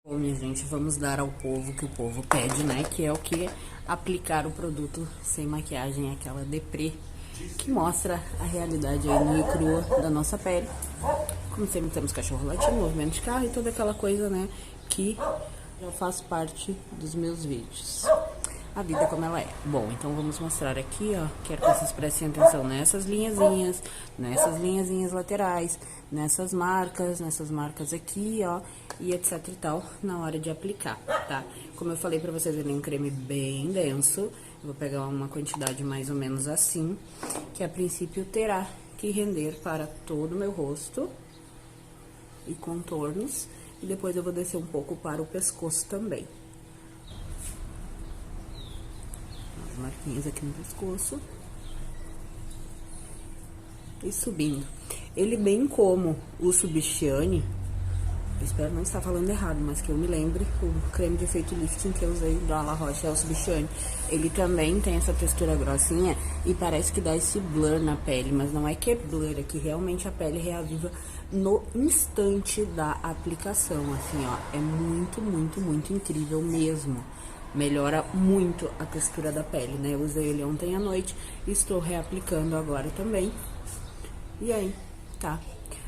Bom, minha gente, vamos dar ao povo o que o povo pede, né? Que é o que? Aplicar o produto sem maquiagem, aquela deprê que mostra a realidade aí nua e crua da nossa pele. Como sempre, temos cachorro latindo, movimento de carro e toda aquela coisa, né? Que já faz parte dos meus vídeos. A vida como ela é. Bom, então vamos mostrar aqui, ó. Quero que vocês prestem atenção nessas linhazinhas laterais, nessas marcas aqui, ó, e etc e tal, na hora de aplicar, tá? Como eu falei pra vocês, ele é um creme bem denso. Eu vou pegar uma quantidade mais ou menos assim, que a princípio terá que render para todo o meu rosto e contornos. E depois eu vou descer um pouco para o pescoço também. Marquinhas aqui no pescoço e subindo. Ele, bem como o Substiane, espero não estar falando errado, mas que eu me lembre, o creme de efeito lifting que eu usei da La Roche é o Substiane. Ele também tem essa textura grossinha e parece que dá esse blur na pele, mas não é que é blur, é que realmente a pele reaviva no instante da aplicação, assim, ó. É muito incrível mesmo. Melhora muito a textura da pele, né? Eu usei ele ontem à noite e estou reaplicando agora também. E aí, tá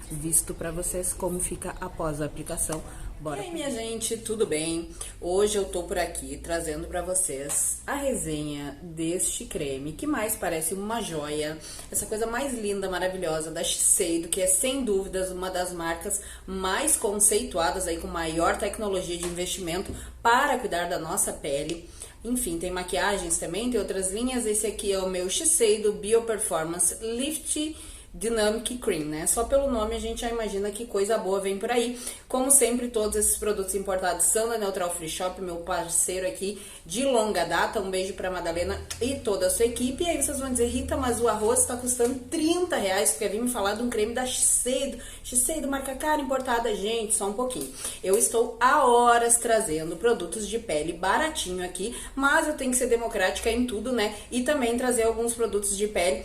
visto pra vocês como fica após a aplicação. Bora. E aí, minha gente, tudo bem? Hoje eu tô por aqui trazendo pra vocês a resenha deste creme, que mais parece uma joia, essa coisa mais linda, maravilhosa da Shiseido, que é sem dúvidas uma das marcas mais conceituadas aí, com maior tecnologia de investimento para cuidar da nossa pele. Enfim, tem maquiagens também, tem outras linhas. Esse aqui é o meu Shiseido Bio Performance Lift Dynamic Cream, né? Só pelo nome a gente já imagina que coisa boa vem por aí. Como sempre, todos esses produtos importados são da Neutral Free Shop, meu parceiro aqui de longa data. Um beijo pra Madalena e toda a sua equipe. E aí vocês vão dizer, Rita, mas o arroz tá custando R$30, porque vim me falar de um creme da Shiseido. Shiseido, marca cara, importada. Gente, só um pouquinho. Eu estou há horas trazendo produtos de pele baratinho aqui, mas eu tenho que ser democrática em tudo, né? E também trazer alguns produtos de pele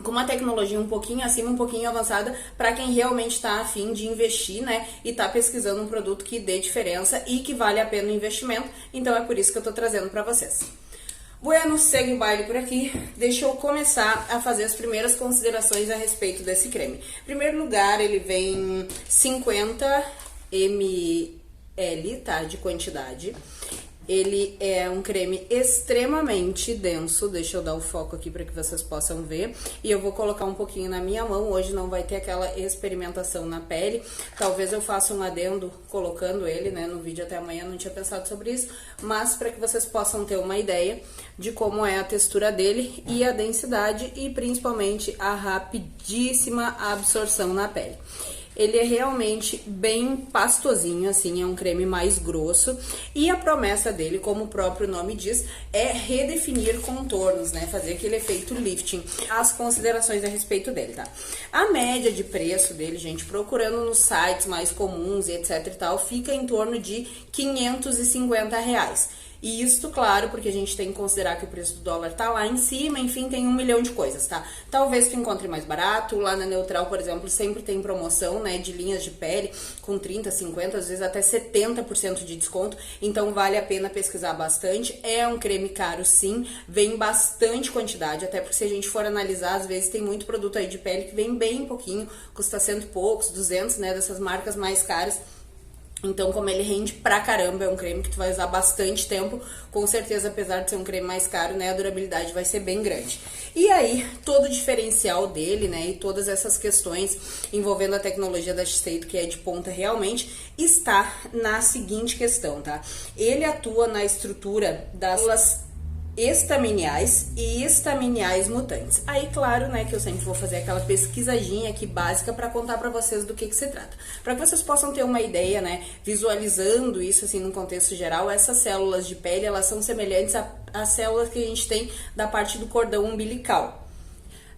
com uma tecnologia um pouquinho acima, um pouquinho avançada, para quem realmente está afim de investir, né, e tá pesquisando um produto que dê diferença e que vale a pena o investimento. Então é por isso que eu tô trazendo para vocês. Bueno, segue o baile por aqui. Deixa eu começar a fazer as primeiras considerações a respeito desse creme. Em primeiro lugar, ele vem 50 ml, tá, de quantidade. Ele é um creme extremamente denso, deixa eu dar o foco aqui para que vocês possam ver. E eu vou colocar um pouquinho na minha mão, hoje não vai ter aquela experimentação na pele. Talvez eu faça um adendo colocando ele, né, no vídeo até amanhã, não tinha pensado sobre isso. Mas para que vocês possam ter uma ideia de como é a textura dele e a densidade e principalmente a rapidíssima absorção na pele. Ele é realmente bem pastosinho, assim, é um creme mais grosso. E a promessa dele, como o próprio nome diz, é redefinir contornos, né? Fazer aquele efeito lifting. As considerações a respeito dele, tá? A média de preço dele, gente, procurando nos sites mais comuns e etc e tal, fica em torno de R$550. E isto, claro, porque a gente tem que considerar que o preço do dólar tá lá em cima, enfim, tem 1 milhão de coisas, tá? Talvez tu encontre mais barato, lá na Neutral, por exemplo, sempre tem promoção, né, de linhas de pele com 30, 50, às vezes até 70% de desconto, então vale a pena pesquisar bastante. É um creme caro, sim, vem bastante quantidade, até porque se a gente for analisar, às vezes tem muito produto aí de pele que vem bem pouquinho, custa 100 e poucos, 200, né, dessas marcas mais caras. Então, como ele rende pra caramba, é um creme que tu vai usar bastante tempo, com certeza, apesar de ser um creme mais caro, né, a durabilidade vai ser bem grande. E aí, todo o diferencial dele, né, e todas essas questões envolvendo a tecnologia da Shiseido, que é de ponta realmente, está na seguinte questão, tá? Ele atua na estrutura das células estaminiais e estaminiais mutantes. Aí, claro, né, que eu sempre vou fazer aquela pesquisadinha aqui básica para contar para vocês do que se trata. Para que vocês possam ter uma ideia, né, visualizando isso assim num contexto geral, essas células de pele, elas são semelhantes às células que a gente tem da parte do cordão umbilical.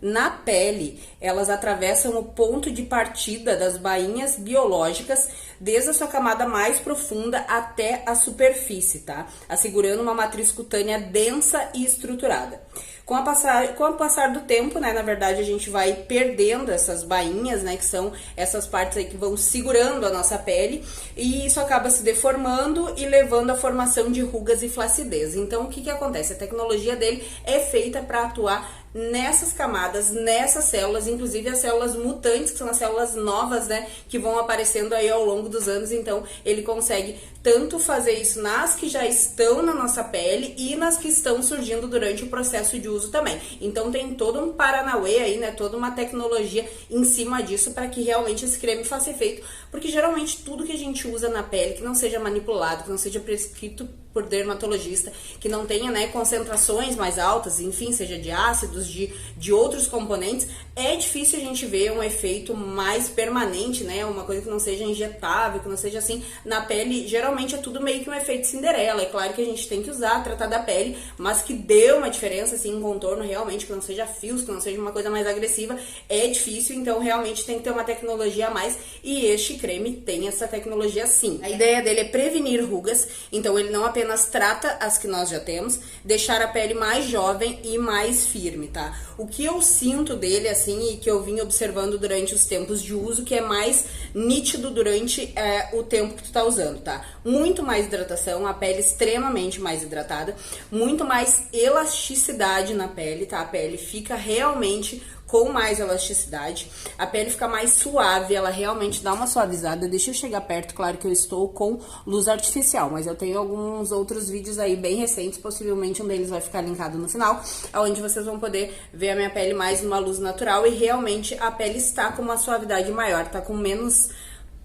Na pele, elas atravessam o ponto de partida das bainhas biológicas desde a sua camada mais profunda até a superfície, tá? Assegurando uma matriz cutânea densa e estruturada. Com o passar do tempo, né, na verdade, a gente vai perdendo essas bainhas, né, que são essas partes aí que vão segurando a nossa pele, e isso acaba se deformando e levando à formação de rugas e flacidez. Então, o que acontece? A tecnologia dele é feita para atuar nessas camadas, nessas células, inclusive as células mutantes, que são as células novas, né, que vão aparecendo aí ao longo dos anos. Então, ele consegue tanto fazer isso nas que já estão na nossa pele e nas que estão surgindo durante o processo de uso também. Então, tem todo um paranauê aí, né, toda uma tecnologia em cima disso para que realmente esse creme faça efeito, porque geralmente tudo que a gente usa na pele, que não seja manipulado, que não seja prescrito por dermatologista, que não tenha, né, concentrações mais altas, enfim, seja de ácidos, de outros componentes, é difícil a gente ver um efeito mais permanente, né, uma coisa que não seja injetável, que não seja assim, na pele. Geralmente é tudo meio que um efeito Cinderela. É claro que a gente tem que usar, tratar da pele, mas que dê uma diferença, assim, em contorno, realmente, que não seja fios, que não seja uma coisa mais agressiva, é difícil. Então, realmente tem que ter uma tecnologia a mais, e este creme tem essa tecnologia sim. A ideia dele é prevenir rugas, então ele não apenas trata as que nós já temos, deixar a pele mais jovem e mais firme, tá? O que eu sinto dele, assim, e que eu vim observando durante os tempos de uso, que é mais nítido durante o tempo que tu tá usando, tá? Muito mais hidratação, a pele extremamente mais hidratada, muito mais elasticidade na pele, tá? A pele fica realmente com mais elasticidade, a pele fica mais suave, ela realmente dá uma suavizada. Deixa eu chegar perto, claro que eu estou com luz artificial, mas eu tenho alguns outros vídeos aí bem recentes, possivelmente um deles vai ficar linkado no final, onde vocês vão poder ver a minha pele mais numa luz natural, e realmente a pele está com uma suavidade maior, tá com menos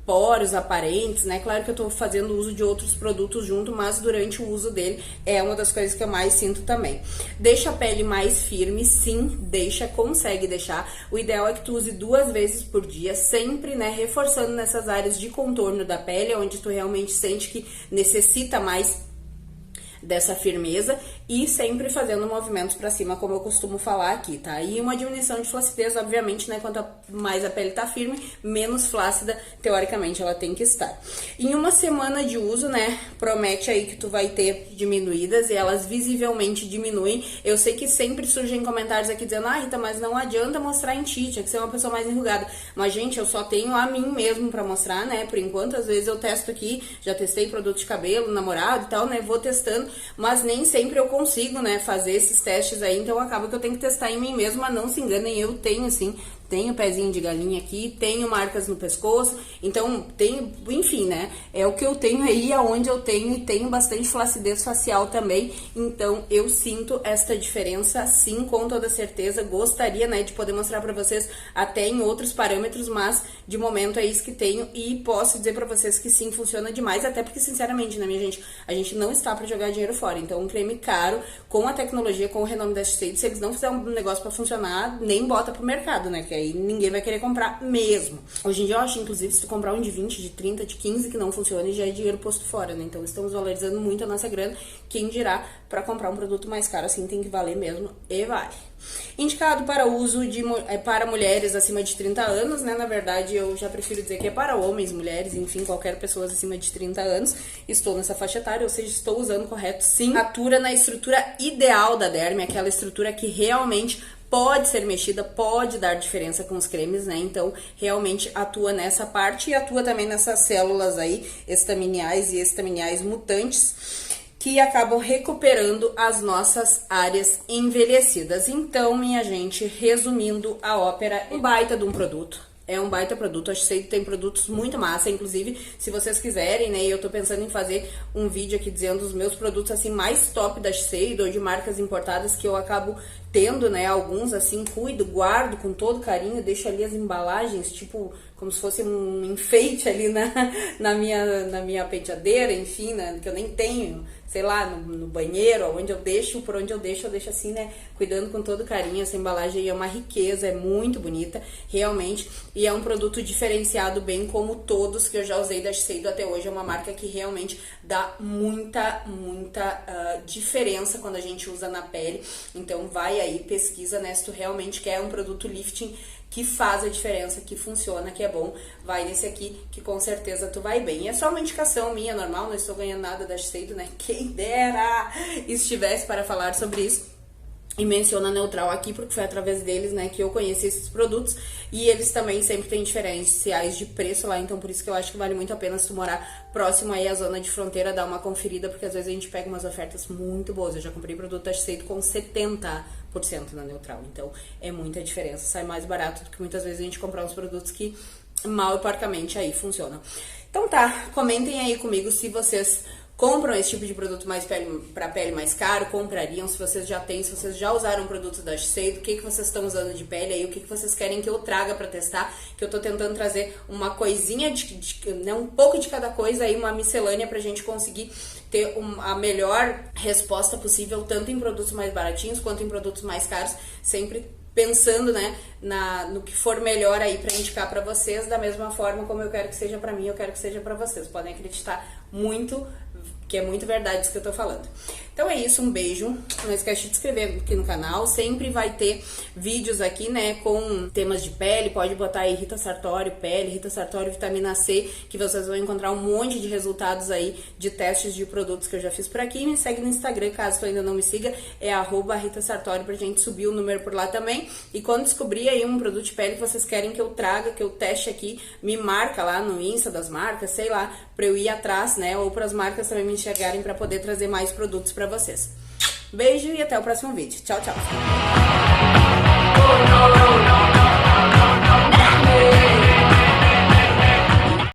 poros aparentes, né? Claro que eu tô fazendo uso de outros produtos junto, mas durante o uso dele é uma das coisas que eu mais sinto também. Deixa a pele mais firme, sim, consegue deixar. O ideal é que tu use 2 vezes por dia, sempre, né, reforçando nessas áreas de contorno da pele, onde tu realmente sente que necessita mais dessa firmeza, e sempre fazendo movimentos pra cima, como eu costumo falar aqui, tá? E uma diminuição de flacidez, obviamente, né? Quanto mais a pele tá firme, menos flácida, teoricamente, ela tem que estar. Em uma semana de uso, né? Promete aí que tu vai ter diminuídas, e elas visivelmente diminuem. Eu sei que sempre surgem comentários aqui dizendo: ah, Rita, mas não adianta mostrar em ti, tinha que ser uma pessoa mais enrugada. Mas, gente, eu só tenho a mim mesmo pra mostrar, né? Por enquanto, às vezes eu testo aqui, já testei produto de cabelo, namorado e tal, né? Vou testando, mas nem sempre eu consigo, né, fazer esses testes aí, então acaba que eu tenho que testar em mim mesma. Não se enganem, eu tenho sim, tenho pezinho de galinha aqui, tenho marcas no pescoço, então tenho, enfim, né, é o que eu tenho aí, aonde eu tenho, e tenho bastante flacidez facial também, então eu sinto esta diferença sim, com toda certeza. Gostaria, né, de poder mostrar pra vocês até em outros parâmetros, mas de momento é isso que tenho, e posso dizer pra vocês que sim, funciona demais, até porque, sinceramente, né, minha gente, a gente não está pra jogar dinheiro fora. Então um creme caro, com a tecnologia, com o renome da Shiseido, se eles não fizerem um negócio pra funcionar, nem bota pro mercado, né, que aí ninguém vai querer comprar mesmo. Hoje em dia eu acho, inclusive, se tu comprar um de 20, de 30, de 15 que não funcione, já é dinheiro posto fora, né? Então estamos valorizando muito a nossa grana. Quem dirá, pra comprar um produto mais caro assim tem que valer mesmo, e vale. Indicado para uso para mulheres acima de 30 anos, né? Na verdade, eu já prefiro dizer que é para homens, mulheres, enfim, qualquer pessoa acima de 30 anos. Estou nessa faixa etária, ou seja, estou usando correto, sim. Atua na estrutura ideal da derme, aquela estrutura que realmente pode ser mexida, pode dar diferença com os cremes, né? Então, realmente atua nessa parte, e atua também nessas células aí, estaminiais e estaminiais mutantes, que acabam recuperando as nossas áreas envelhecidas. Então, minha gente, resumindo a ópera, um baita de um produto. É um baita produto, a Shiseido tem produtos muito massa, inclusive, se vocês quiserem, né, e eu tô pensando em fazer um vídeo aqui dizendo os meus produtos, assim, mais top da Shiseido, ou de marcas importadas que eu acabo tendo, né, alguns, assim, cuido, guardo com todo carinho, deixo ali as embalagens, tipo, como se fosse um enfeite ali na minha penteadeira, enfim, né, que eu nem tenho, sei lá, no banheiro, onde eu deixo, por onde eu deixo assim, né, cuidando com todo carinho. Essa embalagem aí é uma riqueza, é muito bonita, realmente, e é um produto diferenciado, bem como todos que eu já usei da Shiseido até hoje. É uma marca que realmente dá muita diferença quando a gente usa na pele. Então vai aí, pesquisa, né, se tu realmente quer um produto lifting que faz a diferença, que funciona, que é bom, vai nesse aqui, que com certeza tu vai bem. E é só uma indicação minha, normal, não estou ganhando nada da Shiseido, né? Quem dera estivesse para falar sobre isso. E menciona a Neutral aqui, porque foi através deles, né, que eu conheci esses produtos. E eles também sempre têm diferenciais de preço lá, então por isso que eu acho que vale muito a pena se tu morar próximo aí à zona de fronteira, dar uma conferida, porque às vezes a gente pega umas ofertas muito boas. Eu já comprei produto da Shiseido com 70% na Neutral, então é muita diferença. Sai mais barato do que muitas vezes a gente comprar uns produtos que mal e porcamente aí funcionam. Então tá, comentem aí comigo se vocês compram esse tipo de produto mais para pele mais caro, comprariam, se vocês já têm, se vocês já usaram produtos da Shiseido, o que vocês estão usando de pele aí, o que vocês querem que eu traga para testar, que eu tô tentando trazer uma coisinha, né, um pouco de cada coisa aí, uma miscelânea pra gente conseguir ter a melhor resposta possível, tanto em produtos mais baratinhos quanto em produtos mais caros, sempre pensando, né, no que for melhor aí pra indicar pra vocês, da mesma forma como eu quero que seja pra mim, eu quero que seja pra vocês. Podem acreditar muito, que é muito verdade isso que eu tô falando. Então é isso, um beijo. Não esquece de se inscrever aqui no canal. Sempre vai ter vídeos aqui, né, com temas de pele. Pode botar aí Rita Sartório pele, Rita Sartório vitamina C, que vocês vão encontrar um monte de resultados aí de testes de produtos que eu já fiz por aqui. Me segue no Instagram, caso tu ainda não me siga, é @Rita Sartório, pra gente subir o número por lá também. E quando descobrir aí um produto de pele que vocês querem que eu traga, que eu teste aqui, me marca lá no Insta das marcas, sei lá, pra eu ir atrás, né, ou pras marcas também me enxergarem pra poder trazer mais produtos pra vocês. Beijo e até o próximo vídeo. Tchau, tchau.